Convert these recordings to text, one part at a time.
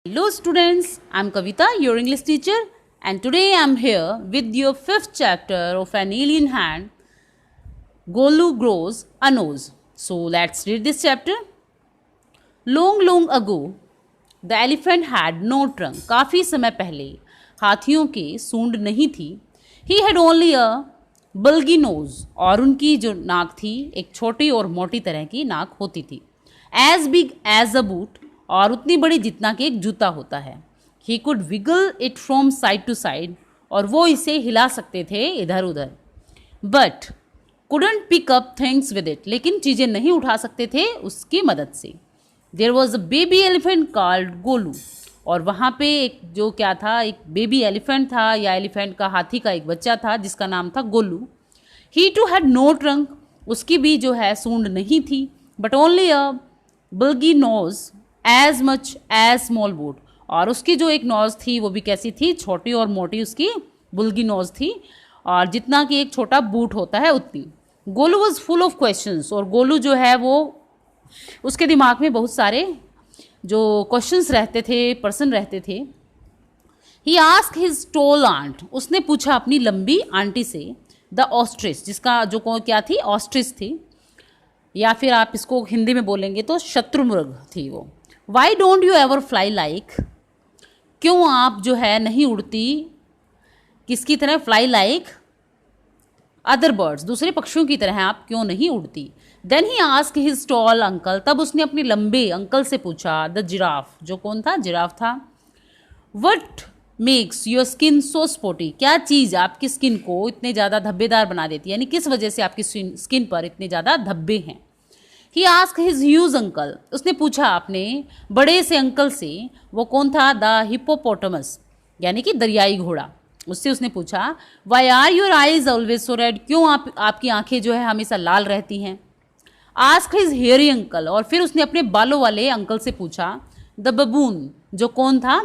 Hello students, I'm Kavita, your English teacher, and today I'm here with your fifth chapter of An Alien Hand, Golu Grows a Nose. So let's read this chapter. Long ago, the elephant had no trunk. काफ़ी समय पहले हाथियों के सूंड नहीं थी. He had only a bulgy nose, और उनकी जो नाक थी एक छोटी और मोटी तरह की नाक होती थी. As big as a boot, और उतनी बड़ी जितना कि एक जूता होता है. He could wiggle it from side to side, और वो इसे हिला सकते थे इधर उधर. But couldn't pick up things with it, लेकिन चीज़ें नहीं उठा सकते थे उसकी मदद से. There was a baby elephant called Golu, और वहाँ पे एक जो क्या था, एक बेबी एलिफेंट था या एलिफेंट का हाथी का एक बच्चा था जिसका नाम था Golu. He too had no trunk, उसकी भी जो है सूंड नहीं थी. But only a bulgy nose as much as small boot, और उसकी जो एक नोज थी वो भी कैसी थी, छोटी और मोटी उसकी बुल्गी नोज थी, और जितना कि एक छोटा बूट होता है उतनी. Golu was full of questions, और गोलू जो है वो उसके दिमाग में बहुत सारे जो क्वेश्चंस रहते थे, प्रश्न रहते थे. ही आस्क हिज टॉल आंट, उसने पूछा अपनी लंबी आंटी से. द ऑस्ट्रिच, जिसका जो क्या थी, ऑस्ट्रिच थी, या फिर आप इसको हिंदी में बोलेंगे तो शत्रुमृग थी वो. Why don't you ever fly like, क्यों आप जो है नहीं उड़ती किसकी तरह, फ्लाई लाइक अदर बर्ड्स, दूसरे पक्षियों की तरह आप क्यों नहीं उड़ती. Then he asked his tall uncle, तब उसने अपने लंबे अंकल से पूछा. द जिराफ, जो कौन था, जिराफ था. What makes your skin so spotty, क्या चीज़ आपकी स्किन को इतने ज़्यादा धब्बेदार बना देती है, यानी किस वजह से आपकी स्किन पर इतने ज़्यादा धब्बे हैं. ही आस्क हिज ह्यूज अंकल, उसने पूछा अपने बड़े से अंकल से. वो कौन था, द हिप्पोपोटामस, यानी कि दरियाई घोड़ा. उससे उसने पूछा. Why are your eyes always so red, क्यों आपकी आंखें जो है हमेशा लाल रहती हैं. आस्क हिज हेयरी अंकल, और फिर उसने अपने बालों वाले अंकल से पूछा. द बबून, जो कौन था,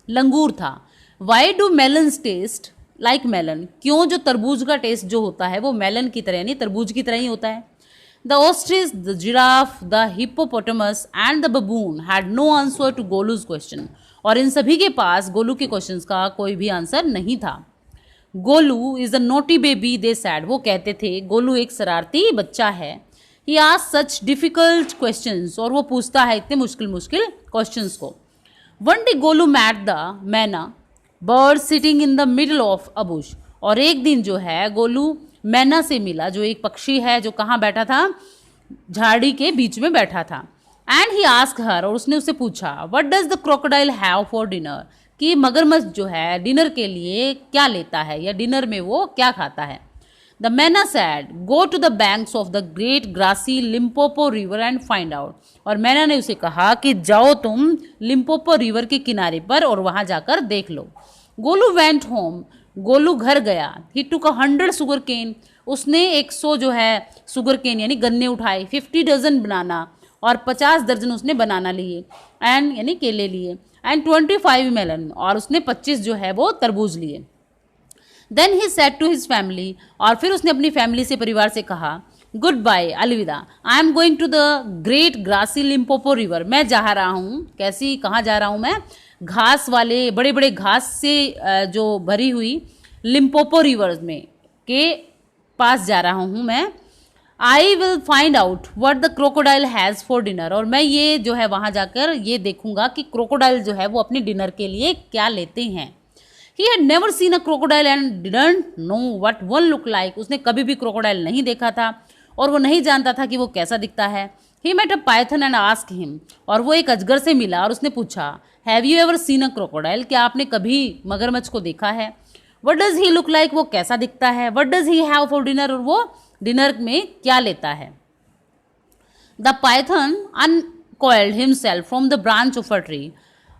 लंगूर था. Why do melons taste like melon, क्यों जो तरबूज का टेस्ट जो होता है वो मेलन की तरह यानी तरबूज की तरह ही होता है. The ostrich, the giraffe, the hippopotamus and the baboon had no answer to गोलू's question. और इन सभी के पास गोलू के क्वेश्चंस का कोई भी आंसर नहीं था. Golu is a naughty baby they sad, वो कहते थे गोलू एक शरारती बच्चा है. He asked such difficult questions, और वो पूछता है इतने मुश्किल क्वेश्चंस को. One day Golu met the मैना bird sitting in the middle of a bush, और एक दिन जो है गोलू मैना से मिला, जो एक पक्षी है जो कहाँ बैठा था, झाड़ी के बीच में बैठा था. एंड ही आस्क हर, और उसने उससे पूछा. What does the crocodile have for dinner, कि मगरमच्छ जो है डिनर के लिए क्या लेता है या डिनर में वो क्या खाता है. The myna said go to the banks of the great grassy Limpopo river and find out, और मैना ने उसे कहा कि जाओ तुम लिम्पोपो रिवर के किनारे पर और वहाँ जाकर देख लो. गोलू वेंट होम, गोलू घर गया. ही टुक 100 शुगर केन, उसने 100 जो है शुगर केन यानी गन्ने उठाए. 50 डजन बनाना, और 50 दर्जन उसने बनाना लिए. एंड यानी केले लिए. एंड 25 मेलन, और उसने 25 जो है वो तरबूज लिए. Then he said to his family, और फिर उसने अपनी फैमिली से, परिवार से कहा. गुड बाय, अलविदा. I am going to the great grassy Limpopo river, मैं जा रहा हूँ. कैसी, कहाँ जा रहा हूँ मैं, घास वाले बड़े बड़े घास से जो भरी हुई लिम्पोपो रिवर में के पास जा रहा हूँ मैं. I will find out what the crocodile has for dinner, और मैं ये जो है वहाँ जाकर ये देखूंगा कि क्रोकोडाइल जो है वो अपने डिनर के लिए क्या लेते हैं. He had never seen a crocodile and didn't know what one look like, उसने कभी भी क्रोकोडाइल नहीं देखा था और वो नहीं जानता था कि वो कैसा दिखता है. He met a python and ask him, और वो एक अजगर से मिला और उसने पूछा. Have you ever seen a crocodile, क्या आपने कभी मगरमच्छ को देखा है. What does he look like, वो कैसा दिखता है. What does he have for dinner, और वो डिनर में क्या लेता है. The python uncoiled himself from the branch of a tree,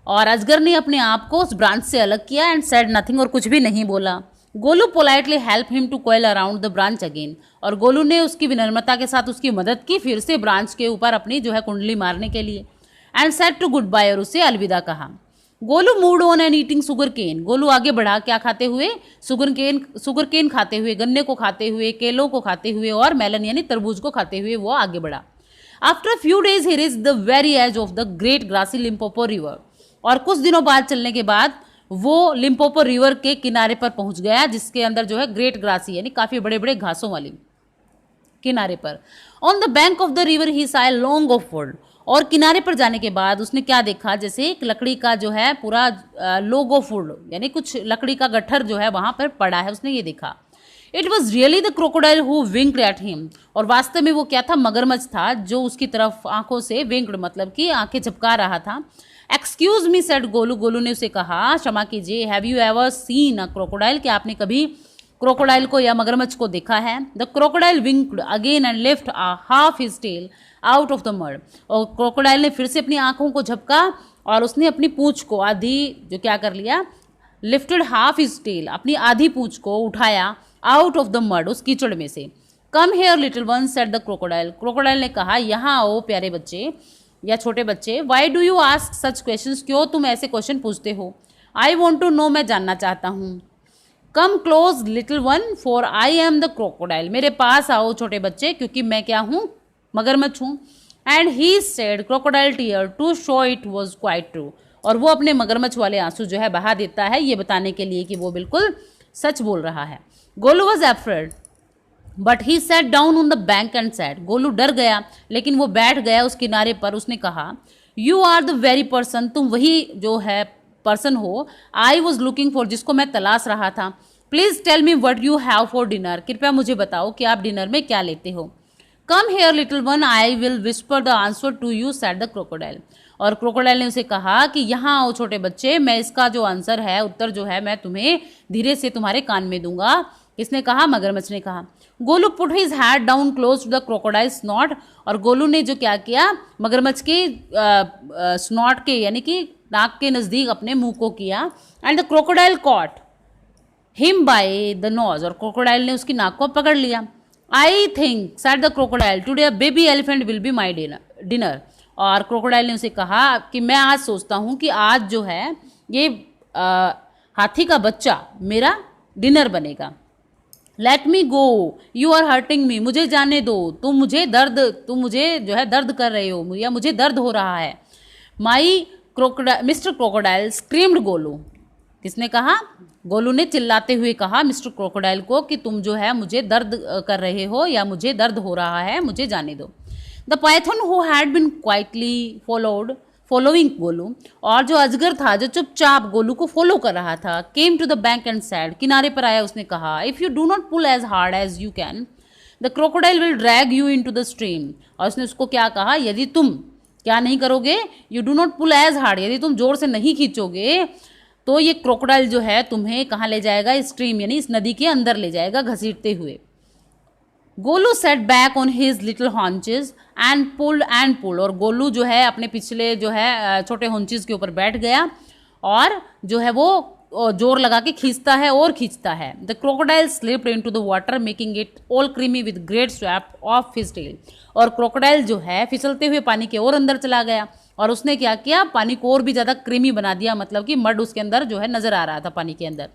और अजगर ने अपने आप को उस ब्रांच से अलग किया. एंड सेड नथिंग, और कुछ भी नहीं बोला. Golu politely help him to coil around the branch again, और गोलू ने उसकी विनम्रता के साथ उसकी मदद की फिर से ब्रांच के ऊपर अपनी जो है कुंडली मारने के लिए. And said to goodbye, और उसे अलविदा कहा. Golu moved on and eating sugar cane, Golu आगे बढ़ा क्या खाते हुए, शुगर केन खाते हुए, गन्ने को खाते हुए, केलों को खाते हुए और मेलन यानी तरबूज को खाते हुए वो आगे बढ़ा. After few days he reached the very edge of the great grassy Limpopo river, और कुछ दिनों बाद चलने के बाद वो लिम्पोपो रिवर के किनारे पर पहुंच गया, जिसके अंदर जो है ग्रेट ग्रासी यानी काफी बड़े बड़े घासों वाली किनारे पर। On the bank of the river he Sai long off would, और किनारे पर जाने के बाद उसने क्या देखा, जैसे एक लकड़ी का जो है पूरा लोग ऑफ वुड यानी कुछ लकड़ी का गट्ठर जो है वहां पर पड़ा है, उसने ये देखा। It was really the crocodile who winked at him, और वास्तव में वो क्या था, मगरमच्छ था जो उसकी तरफ आंखों से विंक्ड मतलब कि आंखें झपका रहा था। Excuse me said Golu, Golu ने उसे कहा क्षमा कीजिए, have you ever seen a crocodile, क्या आपने कभी क्रोकोडाइल को या मगरमच्छ को देखा है। The crocodile winked again and lift half his tail out of the mud, और क्रोकोडाइल ने फिर से अपनी आंखों को झपका और उसने अपनी पूंछ को आधी जो क्या कर लिया, लिफ्टेड हाफ हिज टेल, अपनी आधी पूंछ को उठाया आउट ऑफ द मड, उस कीचड़ में से। कम here little one said the crocodile, crocodile ने कहा यहाँ आओ प्यारे बच्चे या छोटे बच्चे। Why do you ask such questions, क्यों तुम ऐसे क्वेश्चन पूछते हो। आई वॉन्ट टू नो, मैं जानना चाहता हूँ। Come close little one for I am the crocodile, मेरे पास आओ छोटे बच्चे क्योंकि मैं क्या हूँ, मगरमच्छ हूँ। And he said crocodile tear to show it was quite true, और वो अपने मगरमच्छ वाले आंसू जो है बहा देता है ये बताने के लिए कि वो बिल्कुल सच बोल रहा है। Golu was afraid but he sat down on the bank and sad, Golu डर गया लेकिन वो बैठ गया उस किनारे पर। उसने कहा you are the very person, तुम वही जो है पर्सन हो आई वॉज लुकिंग फॉर, जिसको मैं तलाश रहा था। Please tell me what you have for dinner, कृपया मुझे बताओ कि आप डिनर में क्या लेते हो। Come here little one I will whisper the answer to you said the crocodile, और क्रोकोडाइल ने उसे कहा कि यहाँ आओ छोटे बच्चे, मैं इसका जो आंसर है, उत्तर जो है मैं तुम्हें धीरे से तुम्हारे कान में दूंगा। किसने कहा, मगरमच्छ ने कहा। Golu put his head down close to the crocodile snout, और गोलू ने जो क्या किया, मगरमच्छ के स्नॉट के यानी कि नाक के नजदीक अपने मुंह को किया। And the crocodile cot him by the nose, और क्रोकोडाइल ने उसकी नाक को पकड़ लिया। I think said the crocodile today a baby elephant will be my dinner, और क्रोकोडाइल ने उसे कहा कि मैं आज सोचता हूँ कि आज जो है ये हाथी का बच्चा मेरा डिनर बनेगा। Let me go you are hurting me, मुझे जाने दो, तुम मुझे जो है दर्द कर रहे हो या मुझे दर्द हो रहा है। माई मिस्टर क्रोकोडाइल स्क्रीम्ड गोलू, किसने कहा, गोलू ने चिल्लाते हुए कहा मिस्टर क्रोकोडाइल को कि तुम जो है मुझे दर्द कर रहे हो या मुझे दर्द हो रहा है, मुझे जाने दो। The Python who had been quietly following Golu, और जो अजगर था जो चुपचाप गोलू को फॉलो कर रहा था, came to the bank and said, किनारे पर आया, उसने कहा if you do not pull as hard as you can the crocodile will drag you into the stream, और उसने उसको क्या कहा, यदि तुम क्या नहीं करोगे, you do not pull as hard, यदि तुम जोर से नहीं खींचोगे तो ये क्रोकोडाइल जो है तुम्हें कहाँ ले जाएगा, स्ट्रीम यानी इस नदी के अंदर ले जाएगा घसीटते हुए। Golu set back on his little haunches and pulled, और गोलू जो है अपने पिछले जो है छोटे हॉन्चेस के ऊपर बैठ गया और जो है वो जोर लगा के खींचता है और खींचता है। The crocodile slipped into the water making it all creamy with great swap of his tail, और क्रोकोडाइल जो है फिसलते हुए पानी के और अंदर चला गया और उसने क्या किया, पानी को और भी ज़्यादा क्रीमी बना दिया, मतलब कि मड उसके अंदर जो है नजर आ रहा था पानी के अंदर।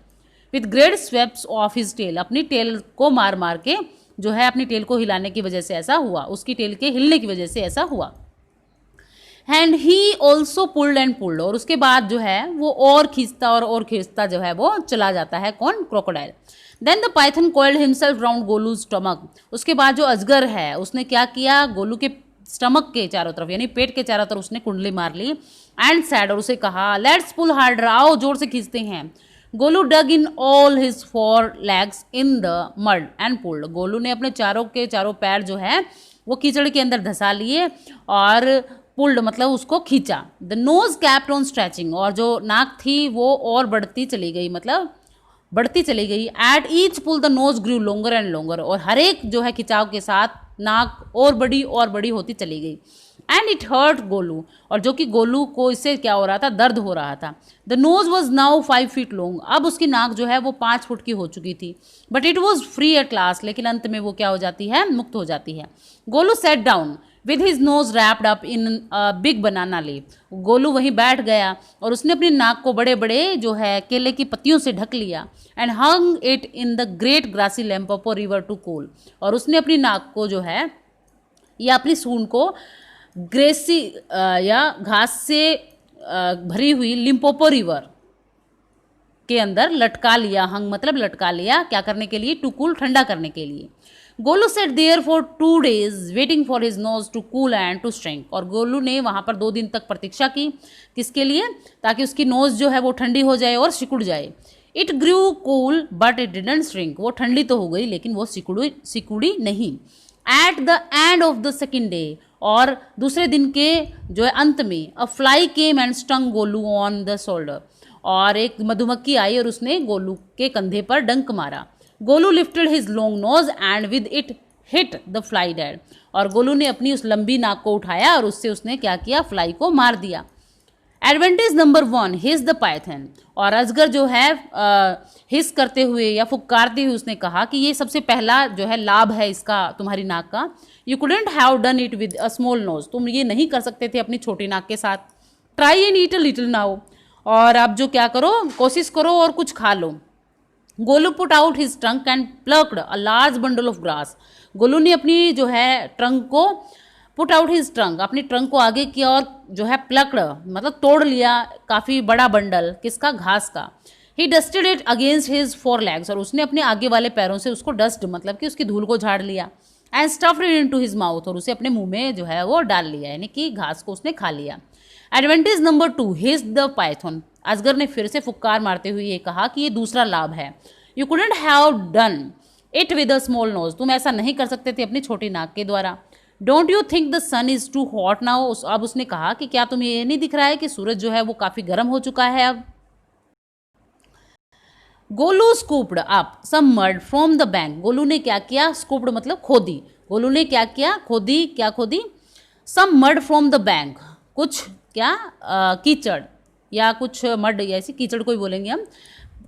With great swaps of his tail, अपनी टेल को मार मार के जो है अपनी टेल को हिलाने की वजह से ऐसा हुआ, उसकी टेल के हिलने की वजह से ऐसा हुआ। And he also pulled and pulled, और उसके बाद जो है वो और खींचता जो है वो चला जाता है, कौन, crocodile. Then the python coiled himself round Golu stomach, उसके बाद जो अजगर है उसने क्या किया, गोलू के स्टमक के चारों तरफ यानी पेट के चारों तरफ उसने कुंडली मार ली। एंड सैड, और उसे कहा लेट्स पुल हार्डर, आओ जोर से खींचते हैं। Golu dug in all his 4 legs in the mud and pulled, Golu ने अपने चारों के चारों पैर जो है वो कीचड़ के अंदर धंसा लिए और पुल्ड मतलब उसको खींचा। The nose kept on stretching, और जो नाक थी वो और बढ़ती चली गई, मतलब बढ़ती चली गई। At each pull the nose grew longer and longer, और हर एक जो है खिंचाव के साथ नाक और बड़ी होती चली गई। एंड इट हर्ट गोलू, और जो कि गोलू को इससे क्या हो रहा था, दर्द हो रहा था। The nose was now 5 feet long, अब उसकी नाक जो है वो 5 फुट की हो चुकी थी। But it was free at last, लेकिन अंत में वो क्या हो जाती है, मुक्त हो जाती है। Golu set down with his nose wrapped up in big banana leaf, Golu वहीं बैठ गया और उसने अपनी नाक को बड़े बड़े जो है केले की पत्तियों से ढक लिया। And hung it in the great grassy Limpopo river to cool, और उसने अपनी नाक को जो है या अपनी सूंड को ग्रेसी या घास से भरी हुई लिम्पोपो रिवर के अंदर लटका लिया, हंग मतलब लटका लिया, क्या करने के लिए, टू कूल, ठंडा करने के लिए। Golu sat there for 2 days waiting for his nose to cool and to shrink, और गोलू ने वहाँ पर 2 दिन तक प्रतीक्षा की, किसके लिए, ताकि उसकी नोज जो है वो ठंडी हो जाए और सिकुड़ जाए। It grew cool but it didn't shrink, वो ठंडी तो हो गई लेकिन वो सिकुड़ी नहीं। At the end of the second day, और दूसरे दिन के जो है अंत में, अ fly came and stung Golu on the shoulder, और एक मधुमक्खी आई और उसने गोलू के कंधे पर डंक मारा। Golu lifted his long nose and with it hit the fly dead, और गोलू ने अपनी उस लंबी नाक को उठाया और उससे उसने क्या किया, फ्लाई को मार दिया। Advantage number 1, his the Python, और अजगर जो है हिस करते हुए या फुकारते हुए उसने कहा कि ये सबसे पहला जो है लाभ है इसका, तुम्हारी नाक का। You couldn't have done it with a small nose, तुम ये नहीं कर सकते थे अपनी छोटी नाक के साथ। Try and eat a little now, और आप जो क्या करो, कोशिश करो और कुछ खा लो। Golu put out his trunk and plucked a large bundle of grass, Golu ने अपनी जो है ट्रंक को, पुट आउट हिज ट्रंक, अपनी ट्रंक को आगे किया और जो है प्लक्ड मतलब तोड़ लिया काफ़ी बड़ा बंडल, किसका, घास का। He dusted it against his 4 legs, और उसने अपने आगे वाले पैरों से उसको डस्ट मतलब कि उसकी धूल को झाड़ लिया। And stuffed it into his mouth, और उसे अपने मुंह में जो है वो डाल लिया, यानी कि घास को उसने खा लिया। Advantage number 2, his the Python, अजगर ने फिर से फुक्कार मारते हुए ये कहा कि ये दूसरा लाभ है। You couldn't have done it with a small nose, तुम ऐसा नहीं कर सकते थे अपनी छोटी नाक के द्वारा। Don't you think the sun is too hot now, अब उसने कहा कि क्या तुम्हें ये नहीं दिख रहा है कि सूरज जो है वो काफी गर्म हो चुका है अब। Golu scooped up some mud from the bank, Golu ने क्या किया, स्कूप्ड मतलब खोदी, गोलू ने क्या किया, खोदी, क्या खोदी, सम मड फ्रॉम द बैंक, कुछ क्या, कीचड़ या कुछ मड, ऐसी कीचड़ को ही बोलेंगे हम।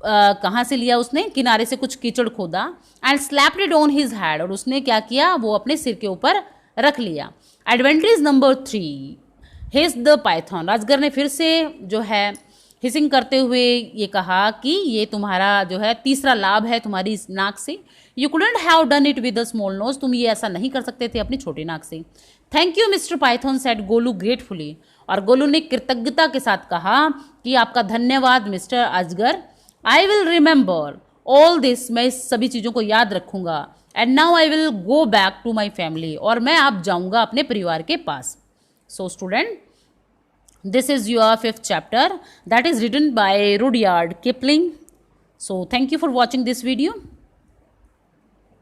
कहाँ से लिया उसने, किनारे से कुछ कीचड़ खोदा। And slapped it on his head, और उसने क्या किया, वो अपने सिर के ऊपर रख लिया। Advantage number 3, his the Python, अजगर ने फिर से जो है हिसिंग करते हुए ये कहा कि ये तुम्हारा जो है तीसरा लाभ है तुम्हारी इस नाक से। You couldn't have done it with a small nose, तुम ये ऐसा नहीं कर सकते थे अपनी छोटी नाक से। Thank you mister Python, said Golu gratefully, और गोलू ने कृतज्ञता के साथ कहा कि आपका धन्यवाद मिस्टर अजगर। I will remember all this, मैं इस सभी चीज़ों को याद रखूंगा। And now I will go back to my family, और मैं अब जाऊंगा अपने परिवार के पास। So student, this is your 5th chapter that is written by Rudyard Kipling. So thank you for watching this video.